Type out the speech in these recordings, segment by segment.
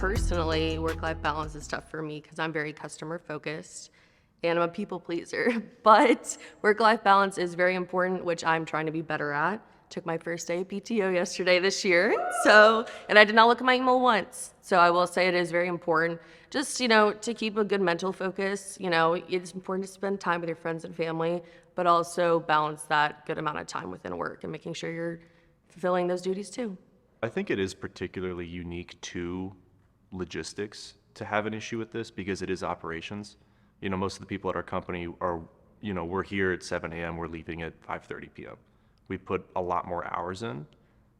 personally, work-life balance is tough for me because I'm very customer focused and I'm a people pleaser. But work-life balance is very important, which I'm trying to be better at. Took my first day of PTO yesterday this year. And I did not look at my email once. So I will say it is very important just, to keep a good mental focus. It's important to spend time with your friends and family, but also balance that good amount of time within work and making sure you're fulfilling those duties too. I think it is particularly unique to logistics to have an issue with this because it is operations. Most of the people at our company are, we're here at 7 a.m., we're leaving at 5:30 p.m. We put a lot more hours in,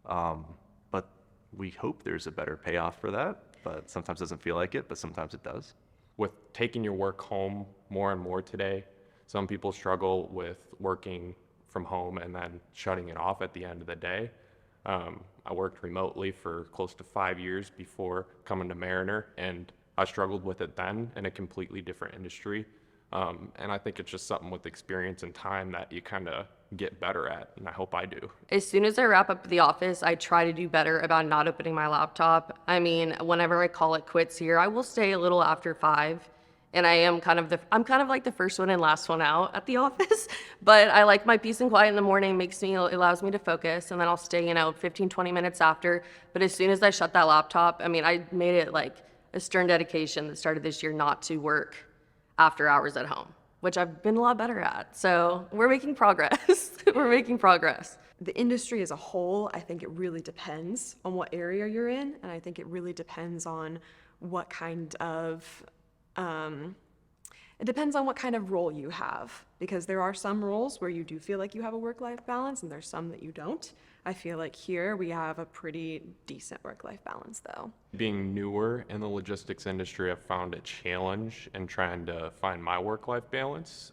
but we hope there's a better payoff for that, but sometimes it doesn't feel like it, but sometimes it does. With taking your work home more and more today, some people struggle with working from home and then shutting it off at the end of the day. I worked remotely for close to 5 years before coming to Mariner, and I struggled with it then in a completely different industry. And I think it's just something with experience and time that you kind of get better at, and I hope I do. As soon as I wrap up the office, I try to do better about not opening my laptop. Whenever I call it quits here, I will stay a little after 5. And I'm kind of like the first one and last one out at the office, but I like my peace and quiet in the morning, allows me to focus, and then I'll stay, 15, 20 minutes after. But as soon as I shut that laptop, I made it like a stern dedication that started this year not to work after hours at home, which I've been a lot better at. So we're making progress. We're making progress. The industry as a whole, I think it really depends on what area you're in, and I think it really depends on what kind of role you have, because there are some roles where you do feel like you have a work-life balance and there's some that you don't. I feel like here we have a pretty decent work-life balance though. Being newer in the logistics industry, I've found a challenge in trying to find my work-life balance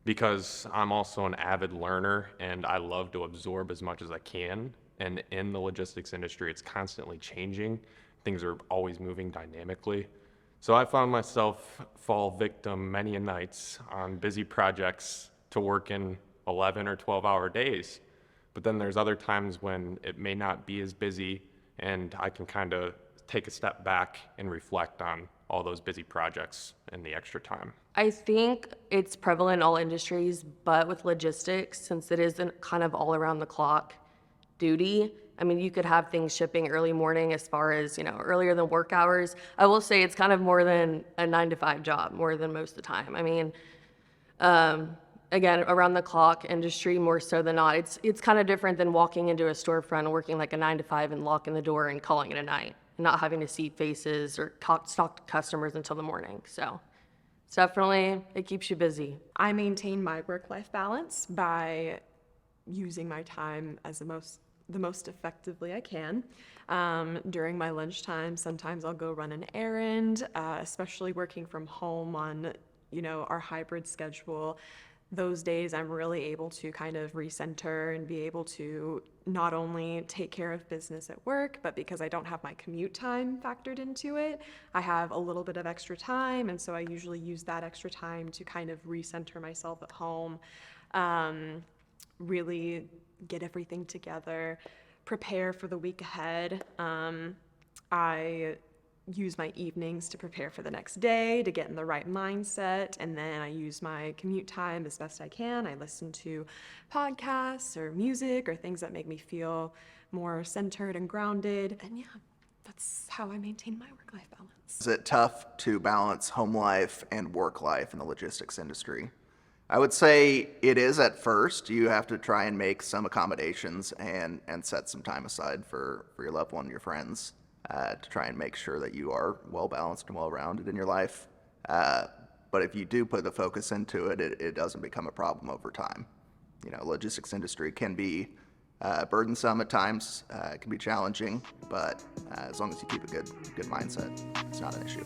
because I'm also an avid learner and I love to absorb as much as I can. And in the logistics industry, it's constantly changing. Things are always moving dynamically. So I found myself fall victim many a nights on busy projects to work in 11 or 12-hour days. But then there's other times when it may not be as busy and I can kind of take a step back and reflect on all those busy projects and the extra time. I think it's prevalent in all industries, but with logistics, since it isn't kind of all around the clock duty, you could have things shipping early morning as far as, earlier than work hours. I will say it's kind of more than a 9-to-5 job, more than most of the time. Again, around the clock industry more so than not. It's kind of different than walking into a storefront and working like a 9-to-5 and locking the door and calling it a night, and not having to see faces or stock customers until the morning. So it's definitely, it keeps you busy. I maintain my work-life balance by using my time as the most effectively I can. During my lunchtime, sometimes I'll go run an errand, especially working from home on, our hybrid schedule. Those days I'm really able to kind of recenter and be able to not only take care of business at work, but because I don't have my commute time factored into it, I have a little bit of extra time, and so I usually use that extra time to kind of recenter myself at home, really get everything together, prepare for the week ahead. I use my evenings to prepare for the next day, to get in the right mindset, and then I use my commute time as best I can. I listen to podcasts or music or things that make me feel more centered and grounded, and that's how I maintain my work-life balance. Is it tough to balance home life and work life in the logistics industry? I would say it is at first. You have to try and make some accommodations and set some time aside for your loved one, your friends, to try and make sure that you are well-balanced and well-rounded in your life. But if you do put the focus into it, it doesn't become a problem over time. Logistics industry can be burdensome at times, it can be challenging, but as long as you keep a good mindset, it's not an issue.